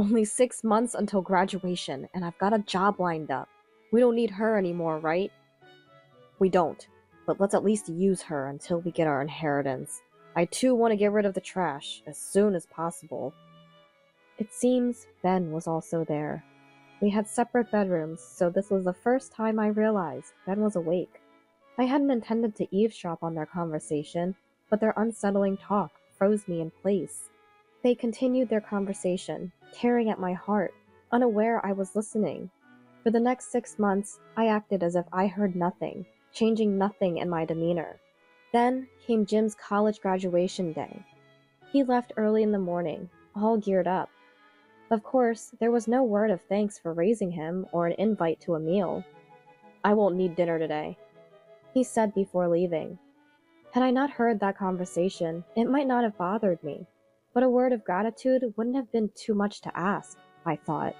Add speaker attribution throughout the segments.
Speaker 1: Only 6 months until graduation, and I've got a job lined up. We don't need her anymore, right? We don't, but let's at least use her until we get our inheritance. I too want to get rid of the trash as soon as possible. It seems Ben was also there. We had separate bedrooms, so this was the first time I realized Ben was awake. I hadn't intended to eavesdrop on their conversation, but their unsettling talk froze me in place. They continued their conversation, tearing at my heart, unaware I was listening. For the next 6 months, I acted as if I heard nothing, changing nothing in my demeanor. Then came Jim's college graduation day. He left early in the morning, all geared up. Of course, there was no word of thanks for raising him or an invite to a meal. "I won't need dinner today," he said before leaving. Had I not heard that conversation, it might not have bothered me, but a word of gratitude wouldn't have been too much to ask, I thought.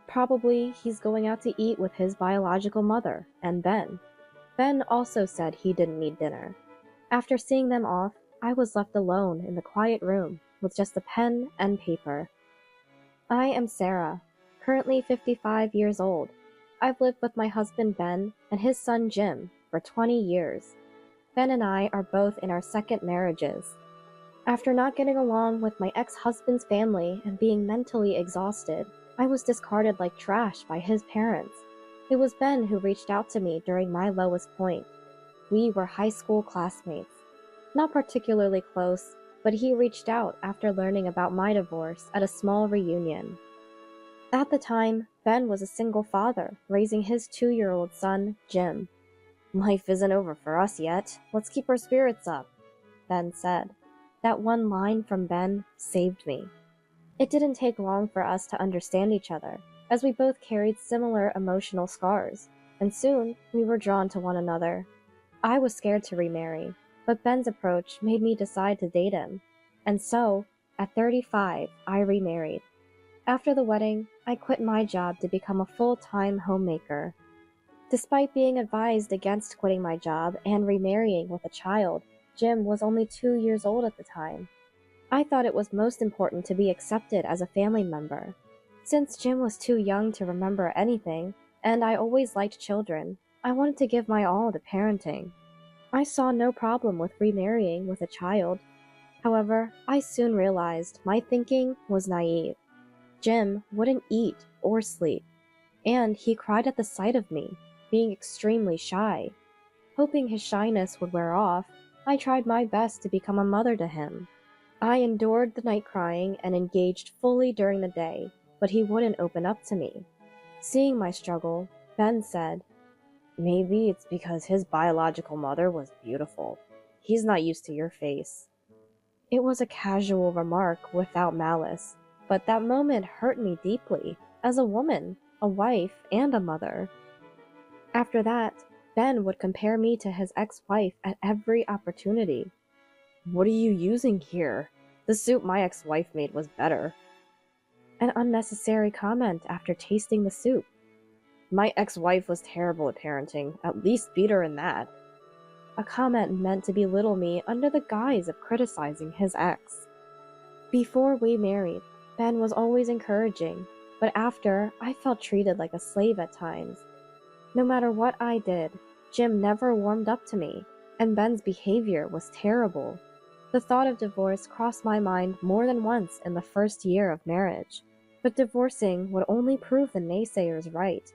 Speaker 1: Probably he's going out to eat with his biological mother and Ben. Ben also said he didn't need dinner. After seeing them off, I was left alone in the quiet room with just a pen and paper. I am Sarah, currently 55 years old. I've lived with my husband Ben and his son Jim for 20 years. Ben and I are both in our second marriages. After not getting along with my ex-husband's family and being mentally exhausted, I was discarded like trash by his parents. It was Ben who reached out to me during my lowest point. We were high school classmates. Not particularly close, but he reached out after learning about my divorce at a small reunion. At the time, Ben was a single father, raising his 2-year-old son, Jim. "Life isn't over for us yet. Let's keep our spirits up," Ben said. That one line from Ben saved me. It didn't take long for us to understand each other, as we both carried similar emotional scars, and soon we were drawn to one another. I was scared to remarry, but Ben's approach made me decide to date him. And so, at 35, I remarried. After the wedding, I quit my job to become a full-time homemaker. Despite being advised against quitting my job and remarrying with a child, Jim was only 2 years old at the time. I thought it was most important to be accepted as a family member. Since Jim was too young to remember anything, and I always liked children, I wanted to give my all to parenting. I saw no problem with remarrying with a child. However, I soon realized my thinking was naive. Jim wouldn't eat or sleep, and he cried at the sight of me, being extremely shy. Hoping his shyness would wear off, I tried my best to become a mother to him. I endured the night crying and engaged fully during the day, but he wouldn't open up to me. Seeing my struggle, Ben said, "Maybe it's because his biological mother was beautiful. He's not used to your face." It was a casual remark without malice, but that moment hurt me deeply, as a woman, a wife, and a mother. After that, Ben would compare me to his ex-wife at every opportunity. "What are you using here? The soup my ex-wife made was better." An unnecessary comment after tasting the soup. "My ex-wife was terrible at parenting, at least beat her in that." A comment meant to belittle me under the guise of criticizing his ex. Before we married, Ben was always encouraging, but after, I felt treated like a slave at times. No matter what I did, Jim never warmed up to me, and Ben's behavior was terrible. The thought of divorce crossed my mind more than once in the first year of marriage, but divorcing would only prove the naysayers right.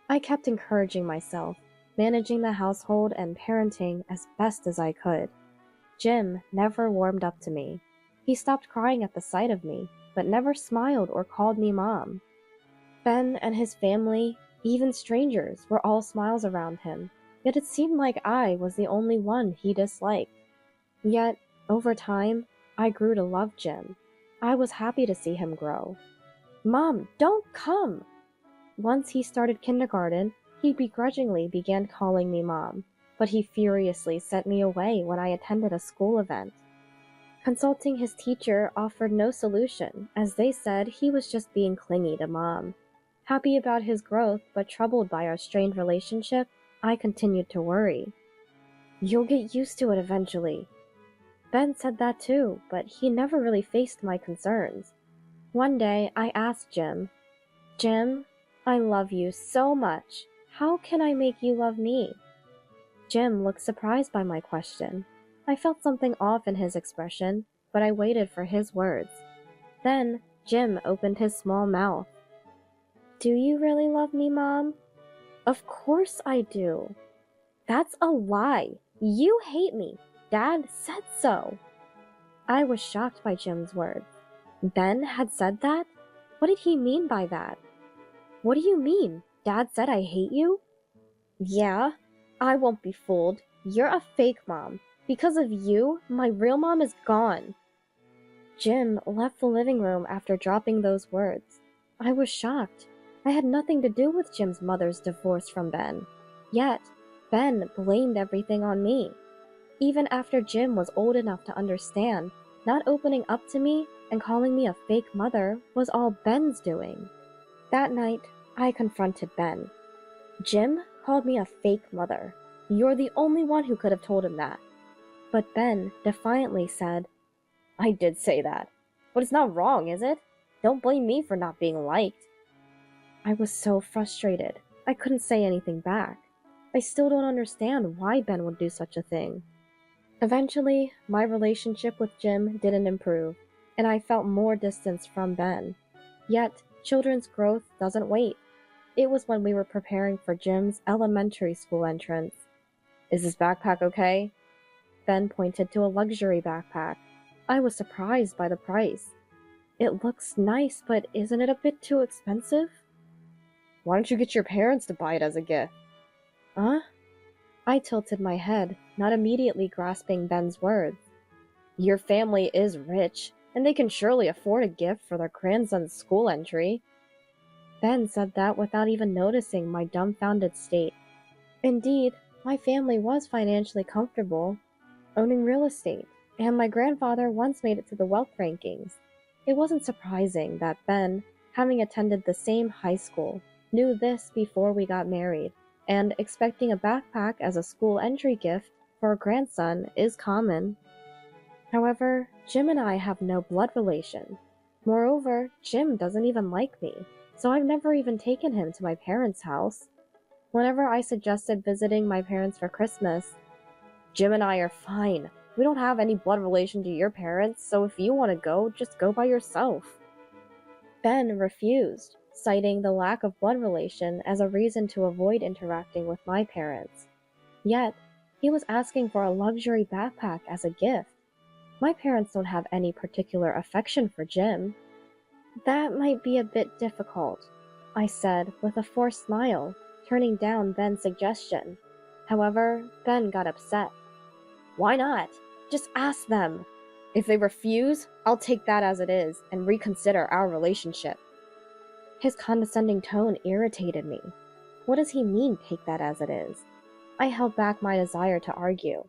Speaker 1: I kept encouraging myself, managing the household and parenting as best as I could. Jim never warmed up to me. He stopped crying at the sight of me, but never smiled or called me mom. Ben and his family, even strangers, were all smiles around him, yet it seemed like I was the only one he disliked. Yet, over time, I grew to love Jim. I was happy to see him grow. "Mom, don't come!" Once he started kindergarten, he begrudgingly began calling me Mom, but he furiously sent me away when I attended a school event. Consulting his teacher offered no solution, as they said he was just being clingy to Mom. Happy about his growth, but troubled by our strained relationship, I continued to worry. "You'll get used to it eventually." Ben said that too, but he never really faced my concerns. One day, I asked Jim, Jim, I love you so much. How can I make you love me? Jim looked surprised by my question. I felt something off in his expression, but I waited for his words. Then, Jim opened his small mouth. Do you really love me, Mom? Of course I do. That's a lie. You hate me. Dad said so. I was shocked by Jim's words. Ben had said that? What did he mean by that? What do you mean? Dad said I hate you? Yeah, I won't be fooled. You're a fake mom. Because of you, my real mom is gone. Jim left the living room after dropping those words. I was shocked. I had nothing to do with Jim's mother's divorce from Ben. Yet, Ben blamed everything on me. Even after Jim was old enough to understand, not opening up to me and calling me a fake mother was all Ben's doing. That night, I confronted Ben. Jim called me a fake mother. You're the only one who could have told him that. But Ben defiantly said, I did say that. But it's not wrong, is it? Don't blame me for not being liked. I was so frustrated. I couldn't say anything back. I still don't understand why Ben would do such a thing. Eventually, my relationship with Jim didn't improve, and I felt more distance from Ben. Yet, children's growth doesn't wait. It was when we were preparing for Jim's elementary school entrance. Is this backpack okay? Ben pointed to a luxury backpack. I was surprised by the price. It looks nice, but isn't it a bit too expensive? Why don't you get your parents to buy it as a gift? Huh? I tilted my head, not immediately grasping Ben's words. Your family is rich, and they can surely afford a gift for their grandson's school entry. Ben said that without even noticing my dumbfounded state. Indeed, my family was financially comfortable, owning real estate, and my grandfather once made it to the wealth rankings. It wasn't surprising that Ben, having attended the same high school, knew this before we got married, and expecting a backpack as a school entry gift for a grandson is common. However, Jim and I have no blood relation. Moreover, Jim doesn't even like me, so I've never even taken him to my parents' house. Whenever I suggested visiting my parents for Christmas, Jim and I are fine. We don't have any blood relation to your parents, so if you want to go, just go by yourself. Ben refused, citing the lack of blood relation as a reason to avoid interacting with my parents. Yet, he was asking for a luxury backpack as a gift. My parents don't have any particular affection for Jim. That might be a bit difficult, I said with a forced smile, turning down Ben's suggestion. However, Ben got upset. Why not? Just ask them. If they refuse, I'll take that as it is and reconsider our relationship. His condescending tone irritated me. What does he mean, take that as it is? I held back my desire to argue.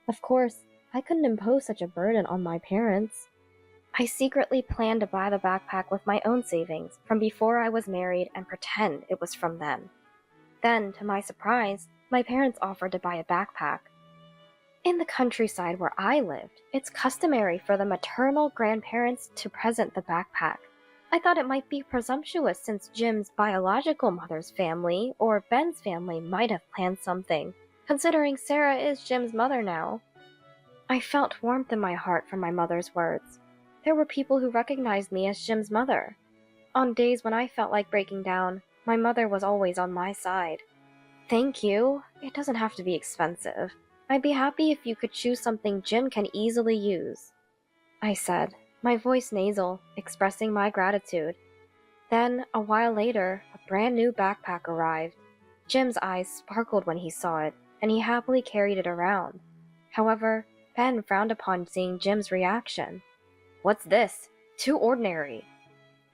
Speaker 1: Of course, I couldn't impose such a burden on my parents. I secretly planned to buy the backpack with my own savings from before I was married and pretend it was from them. Then, to my surprise, my parents offered to buy a backpack. In the countryside where I lived, it's customary for the maternal grandparents to present the backpack. I thought it might be presumptuous since Jim's biological mother's family or Ben's family might have planned something, considering Sarah is Jim's mother now. I felt warmth in my heart from my mother's words. There were people who recognized me as Jim's mother. On days when I felt like breaking down, my mother was always on my side. Thank you. It doesn't have to be expensive. I'd be happy if you could choose something Jim can easily use, I said, my voice nasal, expressing my gratitude. Then, a while later, a brand new backpack arrived. Jim's eyes sparkled when he saw it, and he happily carried it around. However, Ben frowned upon seeing Jim's reaction. What's this? Too ordinary.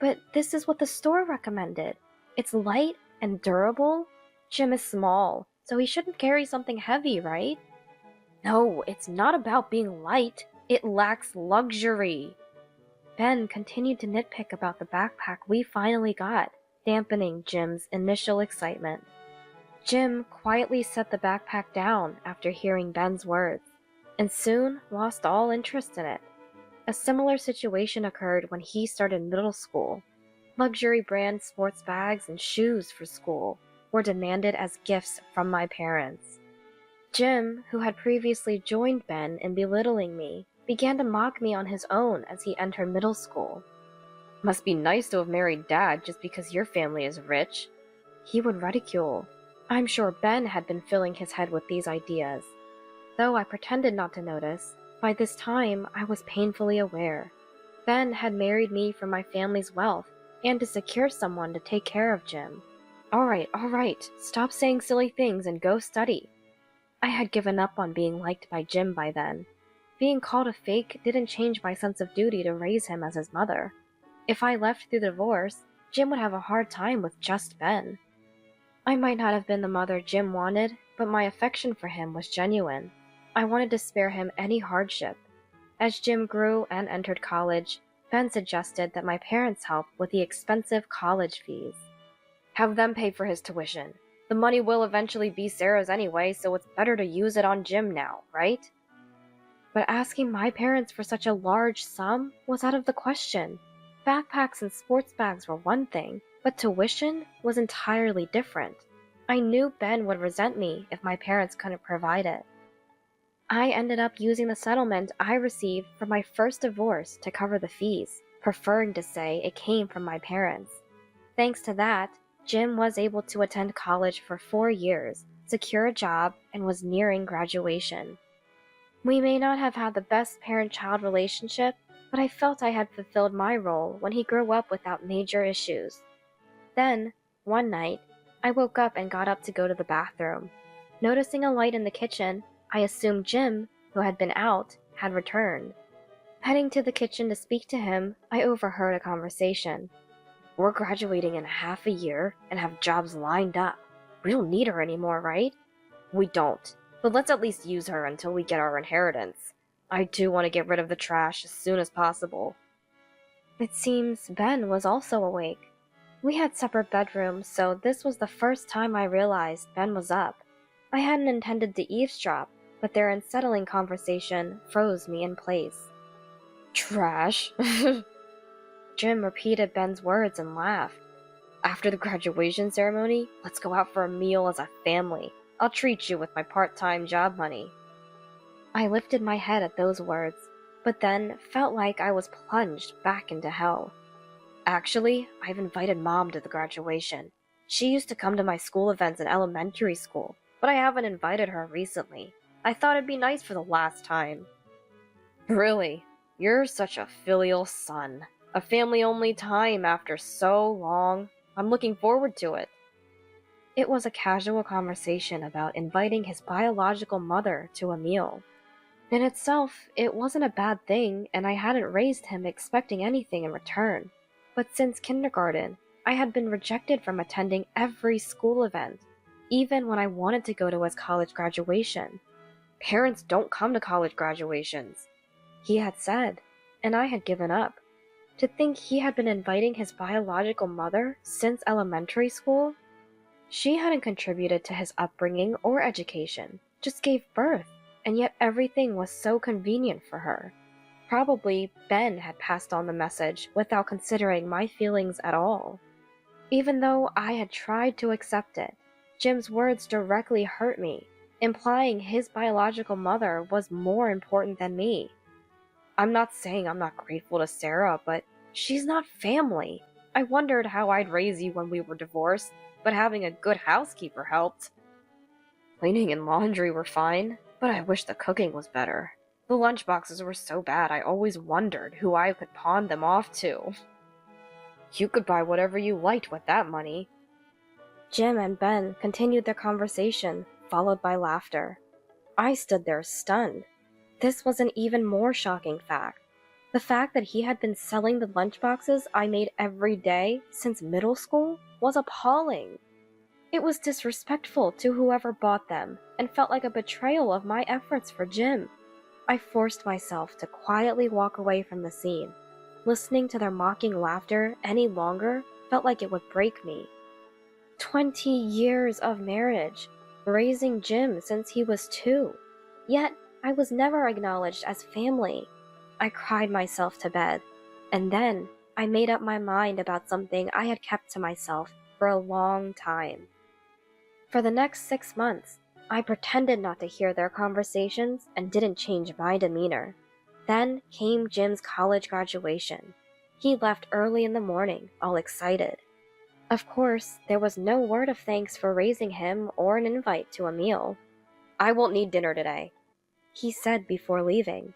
Speaker 1: But this is what the store recommended. It's light and durable. Jim is small, so he shouldn't carry something heavy, right? No, it's not about being light. It lacks luxury. Ben continued to nitpick about the backpack we finally got, dampening Jim's initial excitement. Jim quietly set the backpack down after hearing Ben's words, and soon lost all interest in it. A similar situation occurred when he started middle school. Luxury brand sports bags and shoes for school were demanded as gifts from my parents. Jim, who had previously joined Ben in belittling me, began to mock me on his own as he entered middle school. "Must be nice to have married Dad just because your family is rich," he would ridicule. I'm sure Ben had been filling his head with these ideas. Though I pretended not to notice, by this time I was painfully aware. Ben had married me for my family's wealth and to secure someone to take care of Jim. All right, stop saying silly things and go study. I had given up on being liked by Jim by then. Being called a fake didn't change my sense of duty to raise him as his mother. If I left through the divorce, Jim would have a hard time with just Ben. I might not have been the mother Jim wanted, but my affection for him was genuine. I wanted to spare him any hardship. As Jim grew and entered college, Ben suggested that my parents help with the expensive college fees. Have them pay for his tuition. The money will eventually be Sarah's anyway, so it's better to use it on Jim now, right? But asking my parents for such a large sum was out of the question. Backpacks and sports bags were one thing, but tuition was entirely different. I knew Ben would resent me if my parents couldn't provide it. I ended up using the settlement I received from my first divorce to cover the fees, preferring to say it came from my parents. Thanks to that, Jim was able to attend college for 4 years, secure a job, and was nearing graduation. We may not have had the best parent-child relationship, but I felt I had fulfilled my role when he grew up without major issues. Then, one night, I woke up and got up to go to the bathroom. Noticing a light in the kitchen, I assumed Jim, who had been out, had returned. Heading to the kitchen to speak to him, I overheard a conversation. "We're graduating in half a year and have jobs lined up. We don't need her anymore, right?" "We don't, but let's at least use her until we get our inheritance. I do want to get rid of the trash as soon as possible." It seems Ben was also awake. We had separate bedrooms, so this was the first time I realized Ben was up. I hadn't intended to eavesdrop, but their unsettling conversation froze me in place. "Trash?" Jim repeated Ben's words and laughed. "After the graduation ceremony, let's go out for a meal as a family. I'll treat you with my part-time job money." I lifted my head at those words, but then felt like I was plunged back into hell. "Actually, I've invited Mom to the graduation. She used to come to my school events in elementary school, but I haven't invited her recently. I thought it'd be nice for the last time." "Really? You're such a filial son. A family-only time after so long. I'm looking forward to it." It was a casual conversation about inviting his biological mother to a meal. In itself, it wasn't a bad thing, and I hadn't raised him expecting anything in return. But since kindergarten, I had been rejected from attending every school event, even when I wanted to go to his college graduation. "Parents don't come to college graduations," he had said, and I had given up. To think he had been inviting his biological mother since elementary school? She hadn't contributed to his upbringing or education, just gave birth, and yet everything was so convenient for her. Probably Ben had passed on the message without considering my feelings at all. Even though I had tried to accept it, Jim's words directly hurt me, implying his biological mother was more important than me. I'm not saying I'm not grateful to Sarah, but she's not family. I wondered how I'd raise you when we were divorced, but having a good housekeeper helped. Cleaning and laundry were fine, but I wish the cooking was better. The lunchboxes were so bad I always wondered who I could pawn them off to. You could buy whatever you liked with that money. Jim and Ben continued their conversation, followed by laughter. I stood there stunned. This was an even more shocking fact. The fact that he had been selling the lunchboxes I made every day since middle school was appalling. It was disrespectful to whoever bought them and felt like a betrayal of my efforts for Jim. I forced myself to quietly walk away from the scene. Listening to their mocking laughter any longer felt like it would break me. 20 years of marriage, raising Jim since he was 2. Yet I was never acknowledged as family. I cried myself to bed, and then I made up my mind about something I had kept to myself for a long time. For the next 6 months, I pretended not to hear their conversations and didn't change my demeanor. Then came Jim's college graduation. He left early in the morning, all excited. Of course, there was no word of thanks for raising him or an invite to a meal. "I won't need dinner today," he said before leaving.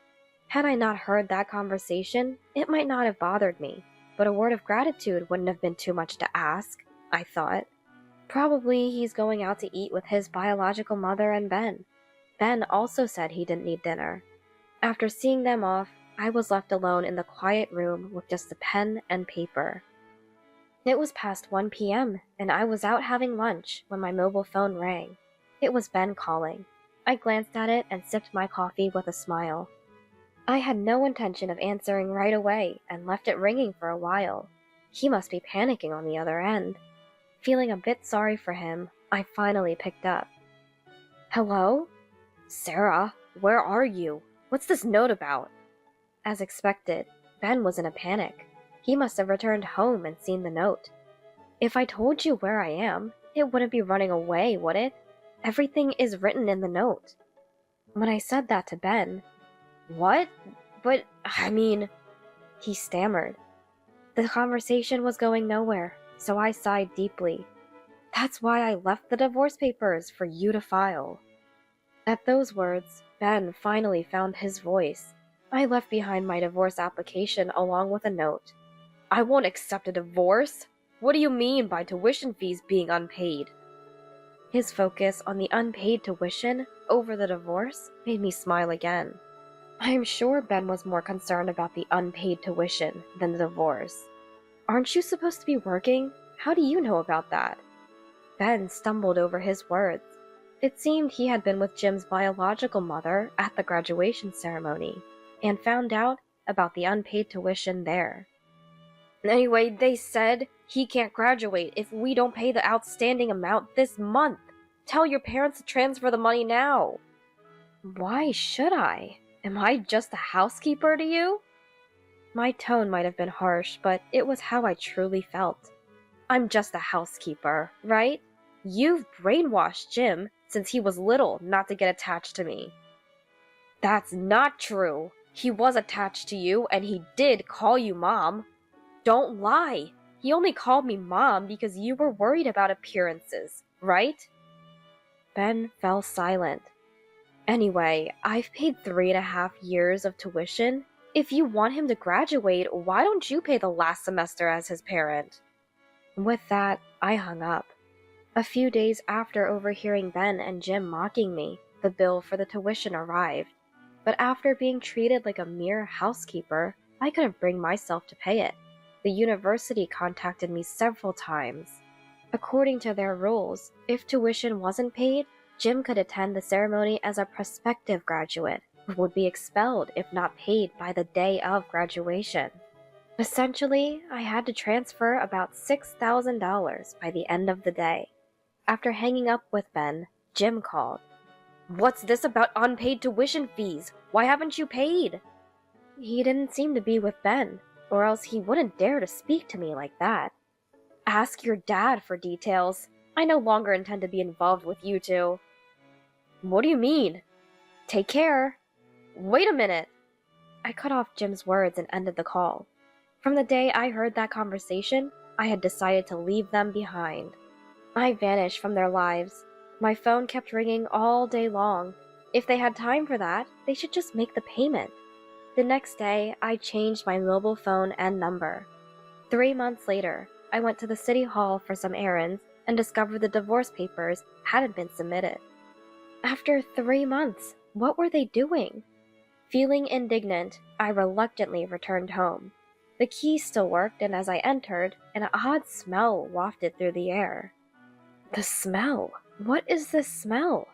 Speaker 1: Had I not heard that conversation, it might not have bothered me, but a word of gratitude wouldn't have been too much to ask, I thought. Probably he's going out to eat with his biological mother and Ben. Ben also said he didn't need dinner. After seeing them off, I was left alone in the quiet room with just a pen and paper. It was past 1 p.m., and I was out having lunch when my mobile phone rang. It was Ben calling. I glanced at it and sipped my coffee with a smile. I had no intention of answering right away and left it ringing for a while. He must be panicking on the other end. Feeling a bit sorry for him, I finally picked up. "Hello? Sarah, where are you? What's this note about?" As expected, Ben was in a panic. He must have returned home and seen the note. If I told you where I am, it wouldn't be running away, would it? Everything is written in the note. When I said that to Ben, "What? But, I mean," he stammered. The conversation was going nowhere, so I sighed deeply. "That's why I left the divorce papers for you to file." At those words, Ben finally found his voice. I left behind my divorce application along with a note. "I won't accept a divorce. What do you mean by tuition fees being unpaid?" His focus on the unpaid tuition over the divorce made me smile again. I am sure Ben was more concerned about the unpaid tuition than the divorce. "Aren't you supposed to be working? How do you know about that?" Ben stumbled over his words. It seemed he had been with Jim's biological mother at the graduation ceremony and found out about the unpaid tuition there. "Anyway, they said he can't graduate if we don't pay the outstanding amount this month. Tell your parents to transfer the money now." Why should I? Am I just a housekeeper to you? My tone might have been harsh, but it was how I truly felt. I'm just a housekeeper, right? You've brainwashed Jim since he was little not to get attached to me. That's not true. He was attached to you, and he did call you Mom. Don't lie. He only called me Mom because you were worried about appearances, right? Ben fell silent. Anyway, I've paid 3.5 years of tuition. If you want him to graduate, why don't you pay the last semester as his parent? With that, I hung up. A few days after overhearing Ben and Jim mocking me, the bill for the tuition arrived. But after being treated like a mere housekeeper, I couldn't bring myself to pay it. The university contacted me several times. According to their rules, if tuition wasn't paid, Jim could attend the ceremony as a prospective graduate, who would be expelled if not paid by the day of graduation. Essentially, I had to transfer about $6,000 by the end of the day. After hanging up with Ben, Jim called. "What's this about unpaid tuition fees? Why haven't you paid?" He didn't seem to be with Ben, or else he wouldn't dare to speak to me like that. "Ask your dad for details. I no longer intend to be involved with you two." "What do you mean?" "Take care." "Wait a minute." I cut off Jim's words and ended the call. From the day I heard that conversation, I had decided to leave them behind. I vanished from their lives. My phone kept ringing all day long. If they had time for that, they should just make the payment. The next day, I changed my mobile phone and number. 3 months later, I went to the city hall for some errands and discovered the divorce papers hadn't been submitted. After 3 months, what were they doing? Feeling indignant, I reluctantly returned home. The key still worked, and as I entered, an odd smell wafted through the air. The smell! What is this smell?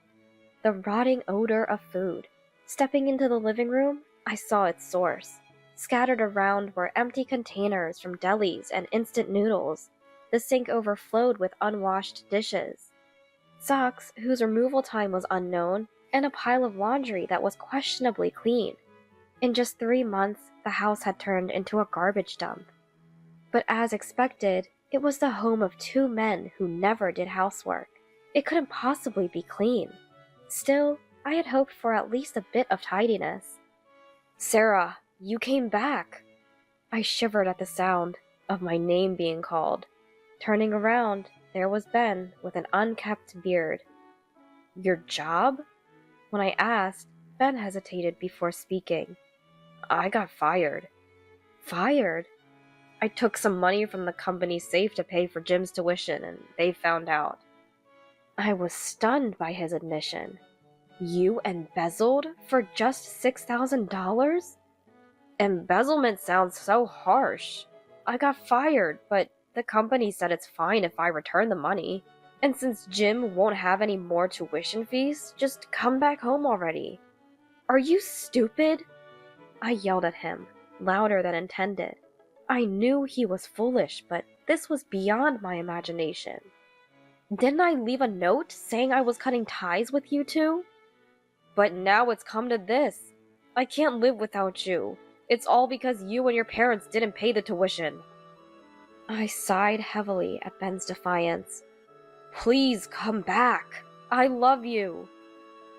Speaker 1: The rotting odor of food. Stepping into the living room, I saw its source. Scattered around were empty containers from delis and instant noodles. The sink overflowed with unwashed dishes. Socks whose removal time was unknown, and a pile of laundry that was questionably clean. In just 3 months, the house had turned into a garbage dump. But as expected, it was the home of two men who never did housework. It couldn't possibly be clean. Still, I had hoped for at least a bit of tidiness. "Sarah, you came back!" I shivered at the sound of my name being called. Turning around, there was Ben with an unkempt beard. "Your job?" When I asked, Ben hesitated before speaking. "I got fired." "Fired?" "I took some money from the company's safe to pay for Jim's tuition, and they found out." I was stunned by his admission. "You embezzled for just $6,000? Embezzlement sounds so harsh. I got fired, but the company said it's fine if I return the money. And since Jim won't have any more tuition fees, just come back home already." "Are you stupid?" I yelled at him, louder than intended. I knew he was foolish, but this was beyond my imagination. "Didn't I leave a note saying I was cutting ties with you two?" "But now it's come to this. I can't live without you. It's all because you and your parents didn't pay the tuition." I sighed heavily at Ben's defiance. "Please come back. I love you."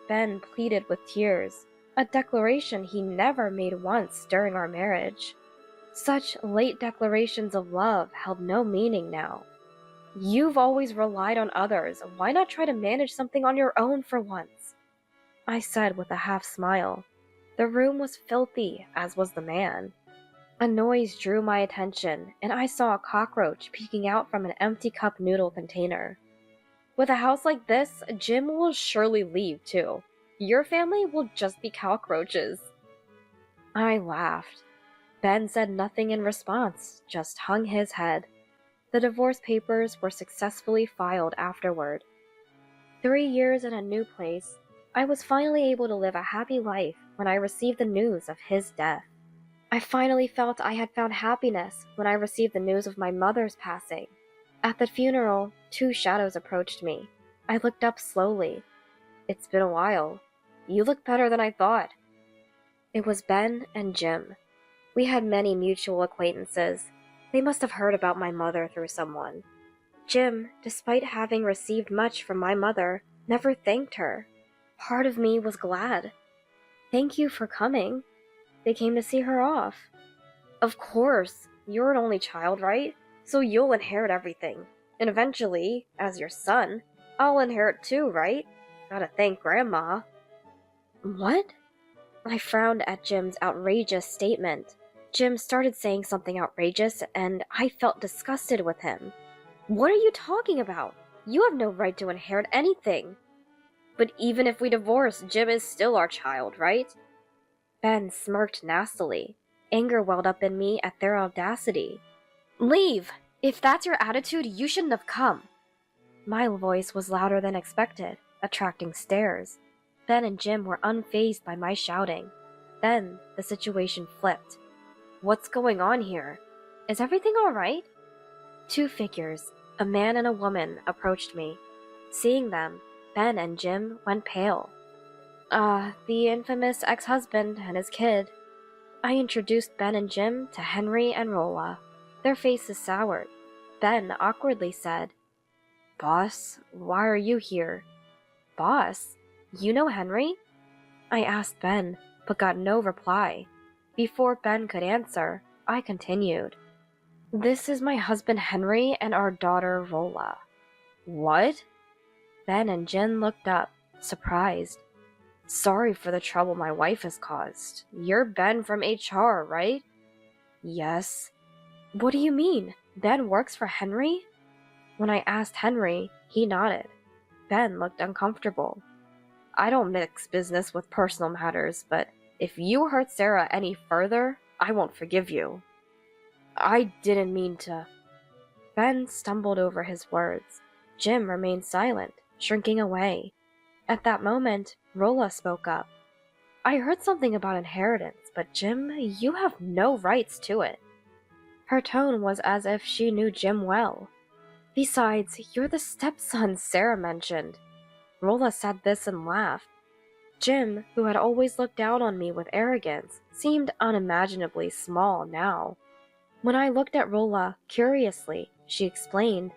Speaker 1: Ben pleaded with tears, a declaration he never made once during our marriage. Such late declarations of love held no meaning now. "You've always relied on others. Why not try to manage something on your own for once?" I said with a half smile. The room was filthy, as was the man. A noise drew my attention, and I saw a cockroach peeking out from an empty cup noodle container. "With a house like this, Jim will surely leave, too. Your family will just be cockroaches." I laughed. Ben said nothing in response, just hung his head. The divorce papers were successfully filed afterward. 3 years in a new place, I was finally able to live a happy life when I received the news of his death. I finally felt I had found happiness when I received the news of my mother's passing. At the funeral, 2 shadows approached me. I looked up slowly. "It's been a while. You look better than I thought." It was Ben and Jim. We had many mutual acquaintances. They must have heard about my mother through someone. Jim, despite having received much from my mother, never thanked her. Part of me was glad. "Thank you for coming." They came to see her off. "Of course. You're an only child, right? So you'll inherit everything. And eventually, as your son, I'll inherit too, right? Gotta thank Grandma." "What?" I frowned at Jim's outrageous statement. Jim started saying something outrageous, and I felt disgusted with him. "What are you talking about? You have no right to inherit anything." "But even if we divorce, Jim is still our child, right?" Ben smirked nastily. Anger welled up in me at their audacity. "Leave! If that's your attitude, you shouldn't have come." My voice was louder than expected, attracting stares. Ben and Jim were unfazed by my shouting. Then the situation flipped. "What's going on here? Is everything all right?" 2 figures, a man and a woman, approached me. Seeing them, Ben and Jim went pale. The infamous ex-husband and his kid." I introduced Ben and Jim to Henry and Rolla. Their faces soured. Ben awkwardly said, "Boss, why are you here?" "Boss? You know Henry?" I asked Ben, but got no reply. Before Ben could answer, I continued. "This is my husband Henry and our daughter Rolla." "What?" Ben and Jim looked up, surprised. "Sorry for the trouble my wife has caused. You're Ben from HR, right?" "Yes." "What do you mean? Ben works for Henry?" When I asked Henry, he nodded. Ben looked uncomfortable. "I don't mix business with personal matters, but if you hurt Sarah any further, I won't forgive you." "I didn't mean to." Ben stumbled over his words. Jim remained silent, shrinking away. At that moment, Rolla spoke up. "I heard something about inheritance, but Jim, you have no rights to it." Her tone was as if she knew Jim well. "Besides, you're the stepson Sarah mentioned." Rolla said this and laughed. Jim, who had always looked down on me with arrogance, seemed unimaginably small now. When I looked at Rolla curiously, she explained,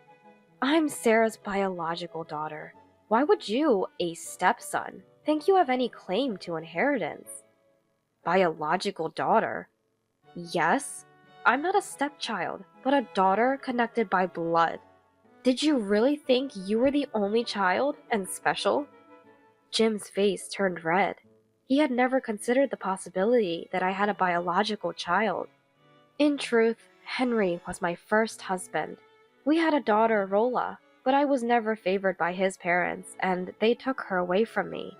Speaker 1: "I'm Sarah's biological daughter. Why would you, a stepson, think you have any claim to inheritance?" Biological daughter? Yes, I'm not a stepchild, but a daughter connected by blood. Did you really think you were the only child and special? Jim's face turned red. He had never considered the possibility that I had a biological child. In truth, Henry was my first husband. We had a daughter, Rolla, but I was never favored by his parents, and they took her away from me.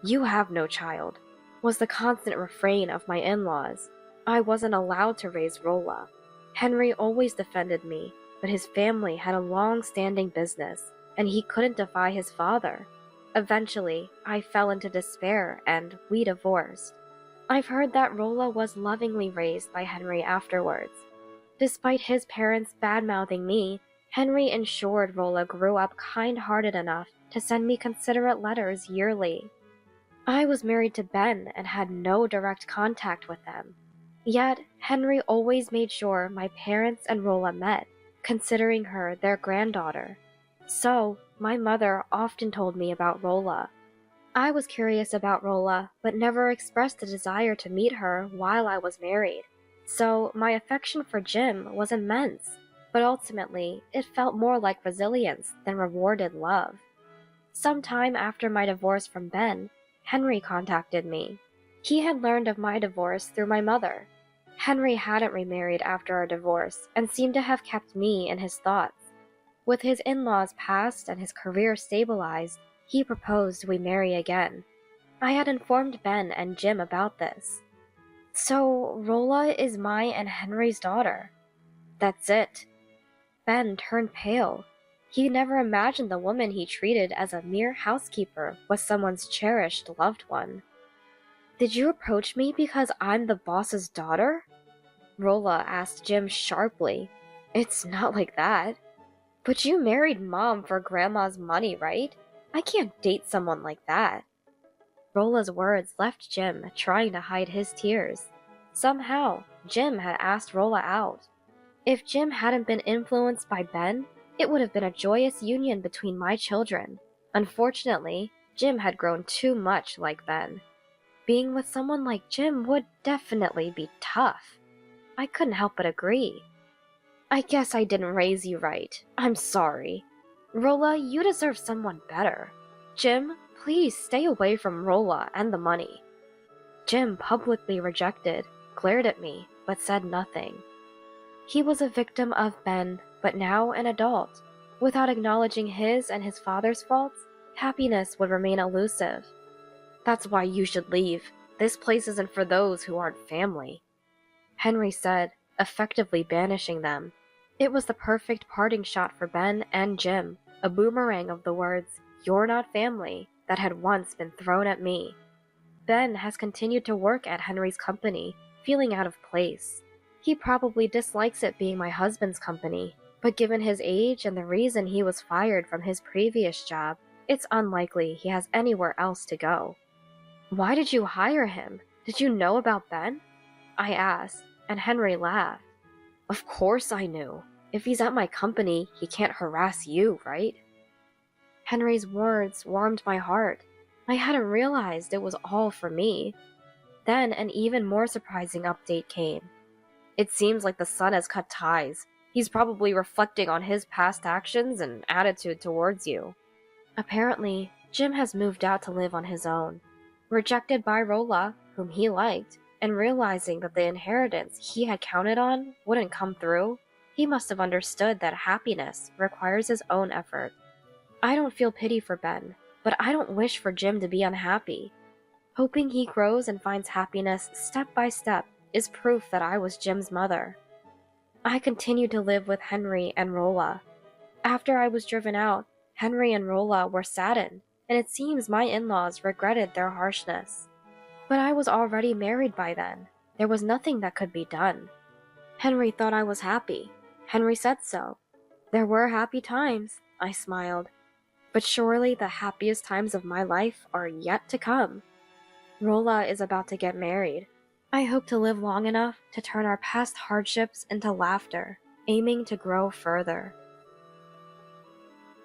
Speaker 1: "You have no child," was the constant refrain of my in-laws. I wasn't allowed to raise Rolla. Henry always defended me, but his family had a long-standing business, and he couldn't defy his father. Eventually, I fell into despair, and we divorced. I've heard that Rolla was lovingly raised by Henry afterwards. Despite his parents bad-mouthing me, Henry ensured Rolla grew up kind-hearted enough to send me considerate letters yearly. I was married to Ben and had no direct contact with them. Yet, Henry always made sure my parents and Rolla met, considering her their granddaughter. So, my mother often told me about Rolla. I was curious about Rolla, but never expressed a desire to meet her while I was married. So, my affection for Jim was immense, but ultimately, it felt more like resilience than rewarded love. Sometime after my divorce from Ben, Henry contacted me. He had learned of my divorce through my mother. Henry hadn't remarried after our divorce and seemed to have kept me in his thoughts. With his in-laws passed and his career stabilized, he proposed we marry again. I had informed Ben and Jim about this. "So, Rolla is my and Henry's daughter." "That's it." Ben turned pale. He never imagined the woman he treated as a mere housekeeper was someone's cherished loved one. "Did you approach me because I'm the boss's daughter?" Rolla asked Jim sharply. "It's not like that." "But you married Mom for Grandma's money, right? I can't date someone like that." Rolla's words left Jim trying to hide his tears. Somehow, Jim had asked Rolla out. If Jim hadn't been influenced by Ben, it would have been a joyous union between my children. Unfortunately, Jim had grown too much like Ben. Being with someone like Jim would definitely be tough. I couldn't help but agree. "I guess I didn't raise you right. I'm sorry. Rolla, you deserve someone better. Jim, please stay away from Rolla and the money." Jim publicly rejected, glared at me, but said nothing. He was a victim of Ben, but now an adult. Without acknowledging his and his father's faults, happiness would remain elusive. "That's why you should leave. This place isn't for those who aren't family," Henry said, effectively banishing them. It was the perfect parting shot for Ben and Jim, a boomerang of the words, "You're not family," that had once been thrown at me. Ben has continued to work at Henry's company, feeling out of place. He probably dislikes it being my husband's company, but given his age and the reason he was fired from his previous job, it's unlikely he has anywhere else to go. "Why did you hire him? Did you know about Ben?" I asked, and Henry laughed. "Of course I knew. If he's at my company, he can't harass you, right?" Henry's words warmed my heart. I hadn't realized it was all for me. Then an even more surprising update came. "It seems like the son has cut ties. He's probably reflecting on his past actions and attitude towards you." Apparently, Jim has moved out to live on his own. Rejected by Rolla, whom he liked, and realizing that the inheritance he had counted on wouldn't come through, he must have understood that happiness requires his own effort. I don't feel pity for Ben, but I don't wish for Jim to be unhappy. Hoping he grows and finds happiness step by step is proof that I was Jim's mother. I continued to live with Henry and Rolla. After I was driven out, Henry and Rolla were saddened, and it seems my in-laws regretted their harshness. But I was already married by then. There was nothing that could be done. Henry thought I was happy. Henry said so. There were happy times, I smiled. But surely the happiest times of my life are yet to come. Rolla is about to get married. I hope to live long enough to turn our past hardships into laughter, aiming to grow further.